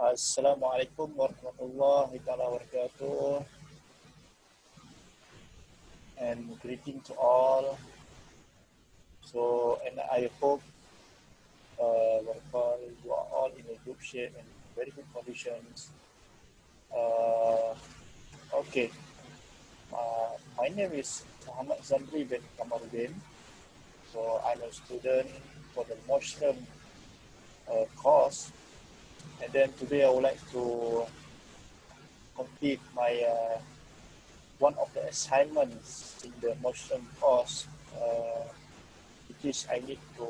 Assalamualaikum warahmatullahi wabarakatuh, and greeting to all. So, and I hope you are all in a good shape and very good conditions. Okay, my name is Muhammad ZAMRI bin Kamarudin. So, I'm a student for the MOHD course, and then today I would like to complete my one of the assignments in the MOHD course, which is I need to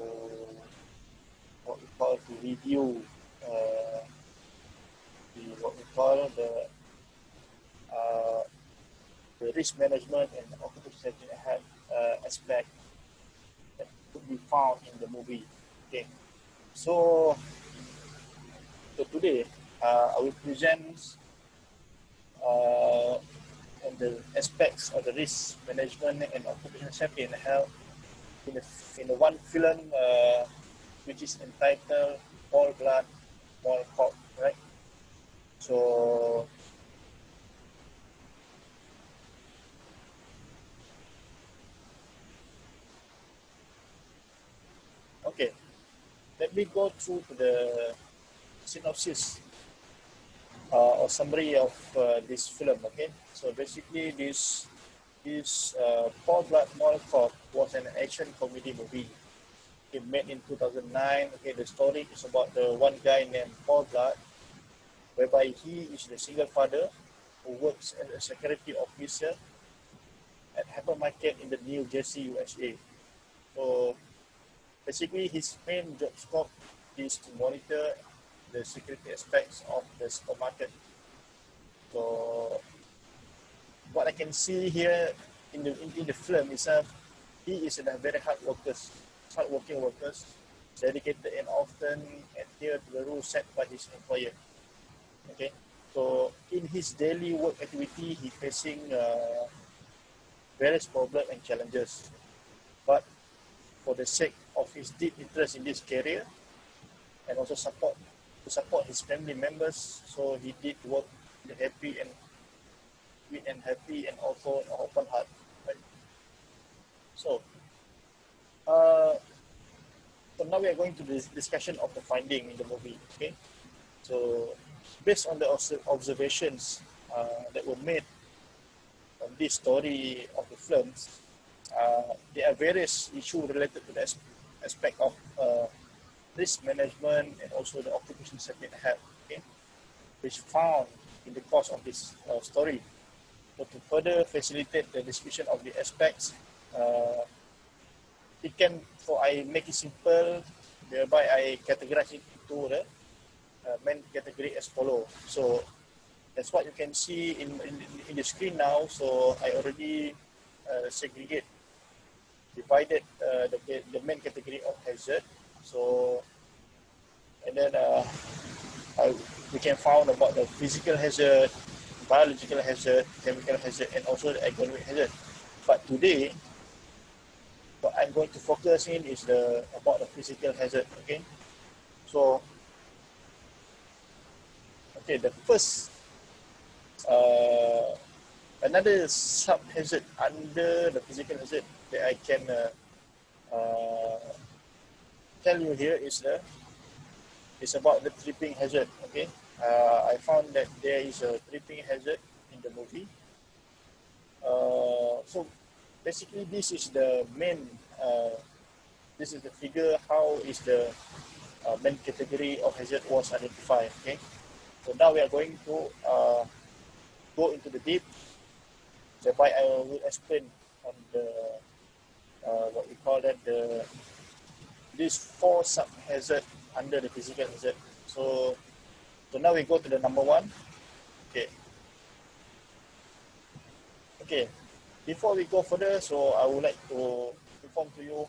what we call to review the risk management and occupational health aspect that could be found in the movie. Okay, so today I will present on the aspects of the risk management and occupational safety and health in the one film which is entitled All Blood, All Corp, right? So okay, let me go through to the synopsis or summary of this film. Okay, so basically this Paul Blood Mall Cop was an action comedy movie. It made in 2009. Okay, the story is about the one guy named Paul Blood, whereby he is the single father who works as a security officer at hypermarket in the New Jersey, USA. So basically, his main job scope is to monitor the security aspects of the supermarket. So what I can see here in the film itself, he is a very hardworking workers, dedicated and often adhere to the rules set by his employer. Okay, so in his daily work activity, he facing various problems and challenges, but for the sake of his deep interest in this career and also to support his family members, so he did work with happy and also an open heart. Right? So now we are going to this discussion of the finding in the movie. Okay, so based on the observations that were made on this story of the films, there are various issues related to the aspect of risk management and also the occupational safety and health, okay, which found in the course of this story. So to further facilitate the description of the aspects, I make it simple, thereby I categorize it into the main category as follow. So that's what you can see in the screen now. So I already divided the main category of hazard. So and then we can find about the physical hazard, biological hazard, chemical hazard, and also the economic hazard. But today, what I'm going to focus in is about the physical hazard. Okay, so okay, the first another sub hazard under the physical hazard that I can tell you here is about the tripping hazard. Okay, I found that there is a tripping hazard in the movie. So basically, this is the main. This is the figure. How is the main category of hazard was identified? Okay, so now we are going to go into the deep. Thereby, I will explain on the what we call that these four sub hazard under the physical hazard. So now we go to the number one. Okay. Before we go further, so I would like to inform to you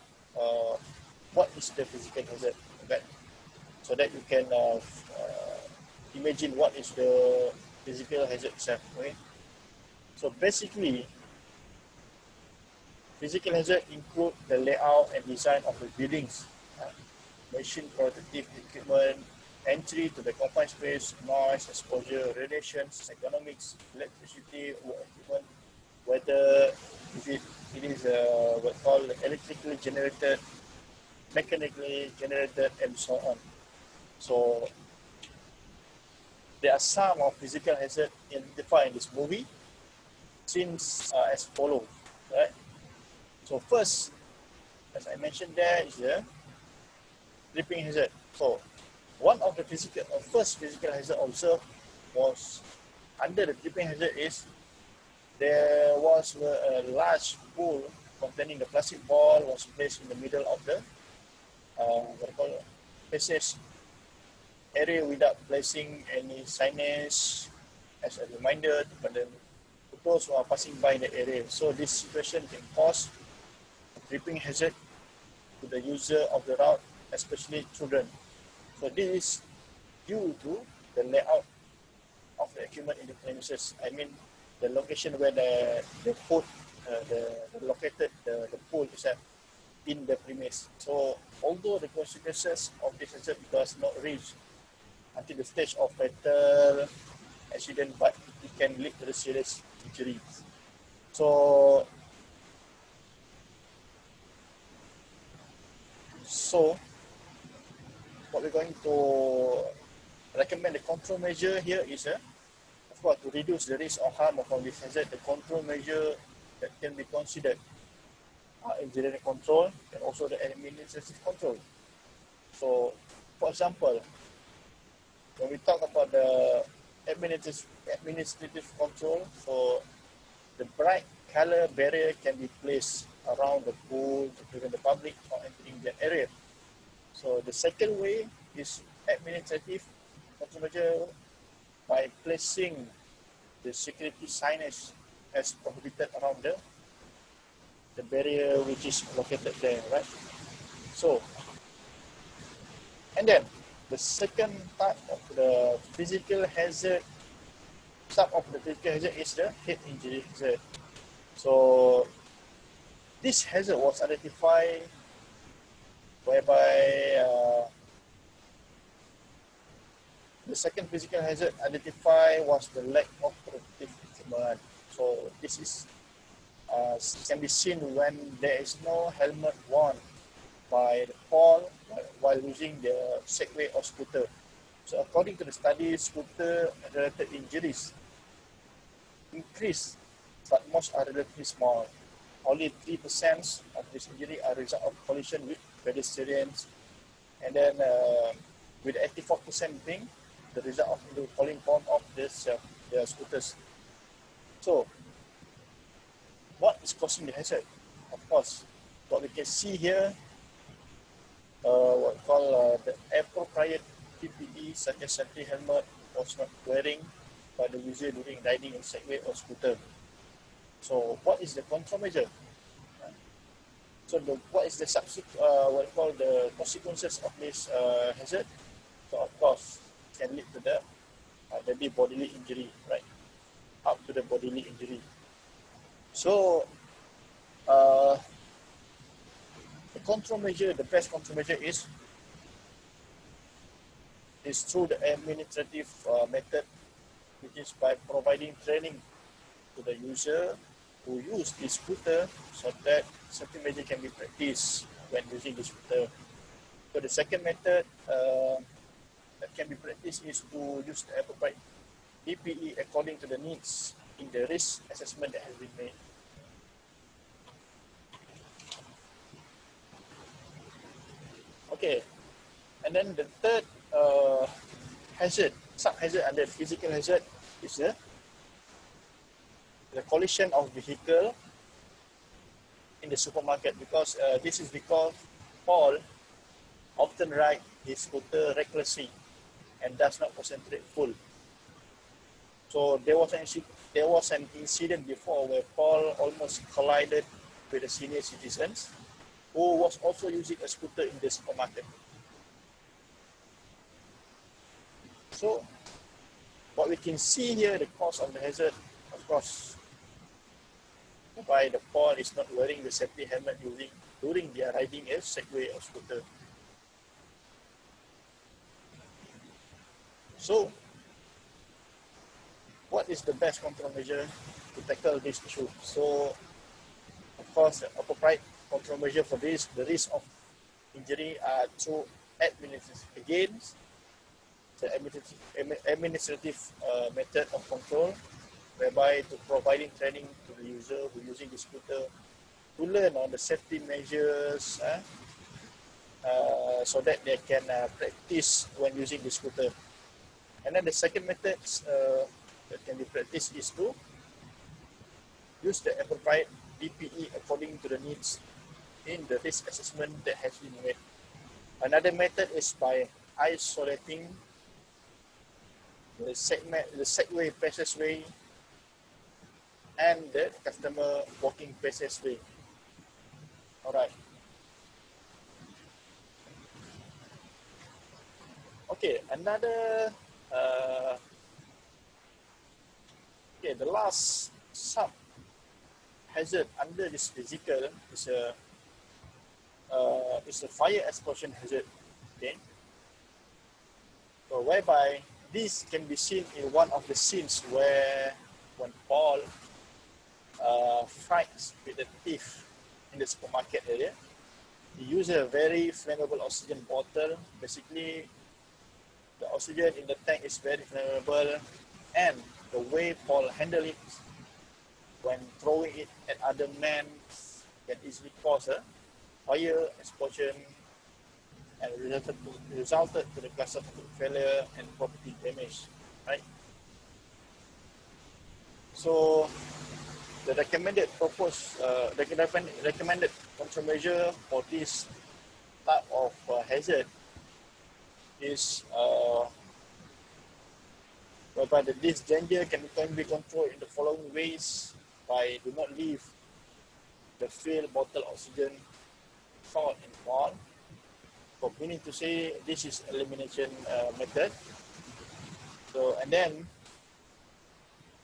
what is the physical hazard, okay? So that you can imagine what is the physical hazard itself. Okay? So basically, physical hazard include the layout and design of the buildings, machine protective equipment, entry to the confined space, noise, exposure, radiations, economics, electricity, equipment, whether if it is what called electrically generated, mechanically generated, and so on. So there are some of physical hazard identified in this movie, since as follows, right? So first, as I mentioned, there is the dripping hazard. So one of the first physical hazard observed was under the dripping hazard is there was a large pool containing the plastic ball was placed in the middle of the passage area without placing any signage as a reminder to those who are passing by the area. So this situation can cause dripping hazard to the user of the route, especially children. So this is due to the layout of the equipment in the premises. I mean, the location where the pool, located the pool is at in the premise. So although the consequences of this hazard does not reach until the stage of fatal accident, but it can lead to the serious injuries. So what we're going to recommend, the control measure here is, of course, to reduce the risk or harm of this hazard. The control measure that can be considered are engineering control and also the administrative control. So, for example, when we talk about the administrative control, so the bright color barrier can be placed around the pool to prevent the public from entering the area. So the second way is administrative control measure by placing the security signage as prohibited around the barrier which is located there, right? So, and then the second type of the physical hazard, is the head injury hazard. So this hazard was identified whereby the second physical hazard identified was the lack of protective equipment. So this is can be seen when there is no helmet worn by the fall while using the Segway or scooter. So according to the study, scooter-related injuries increase, but most are relatively small. Only 3% of this injury are a result of collision with pedestrians, and then with 84% being the result of the falling down of the scooters. So, what is causing the hazard? Of course, what we can see here, what we call the appropriate PPE, such as safety helmet, was not wearing by the user during riding in Segway or scooter. So, what is the control measure? So, what is the what we call the consequences of this hazard? So, of course, it can lead to the bodily injury, right? Up to the bodily injury. So, the control measure, the best control measure is through the administrative method, which is by providing training to the user who use this scooter, so that safety measure can be practiced when using the scooter. So the second method that can be practiced is to use the appropriate PPE according to the needs in the risk assessment that has been made. Okay, and then the third sub-hazard under physical hazard is the collision of vehicle in the supermarket, because this is because Paul often ride his scooter recklessly and does not concentrate full. So there was an incident before where Paul almost collided with a senior citizen who was also using a scooter in the supermarket. So what we can see here, the cause of the hazard, of course, why the Paul is not wearing the safety helmet during their riding a Segway or scooter. So, what is the best control measure to tackle this issue? So, of course, the appropriate control measure for this, the risk of injury are through against the administrative method of control, whereby to providing training to the user who using the scooter to learn on the safety measures so that they can practice when using the scooter. And then the second method that can be practiced is to use the appropriate PPE according to the needs in the risk assessment that has been made. Another method is by isolating the segway passageway and the customer walking passageway. All right. Okay, another, the last sub hazard under this physical is a fire explosion hazard. Okay, so whereby this can be seen in one of the scenes where when Paul fights with the thief in the supermarket area, he uses a very flammable oxygen bottle. Basically, the oxygen in the tank is very flammable, and the way Paul handled it when throwing it at other men can easily cause a fire explosion and resulted to the cluster failure and property damage, right? So the recommended recommended countermeasure for this type of hazard is whereby this danger can be controlled in the following ways: by do not leave the filled bottle oxygen found in one. So meaning to say this is elimination method. So and then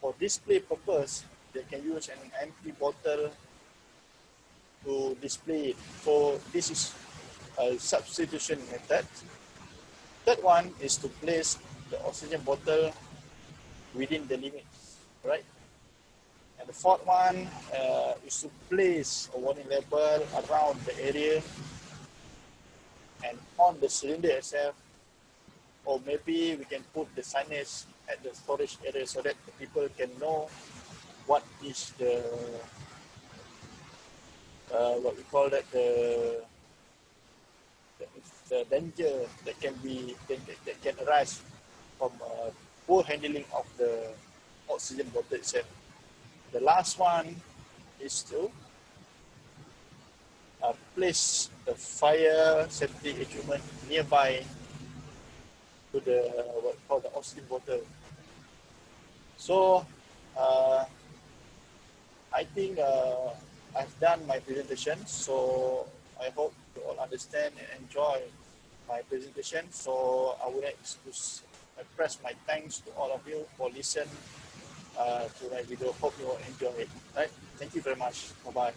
for display purpose, they can use an empty bottle to display it. So this is a substitution method. Third one is to place the oxygen bottle within the limits, right? And the fourth one is to place a warning label around the area and on the cylinder itself, or maybe we can put the signage at the storage area so that the people can know what is the what we call that the danger that can arise from poor handling of the oxygen bottle itself. The last one is to place the fire safety equipment nearby to the what we call the oxygen bottle. So I think I've done my presentation. So I hope you all understand and enjoy my presentation. So I would like to express my thanks to all of you for listening to my video. Hope you all enjoy it. Right? Thank you very much. Bye bye.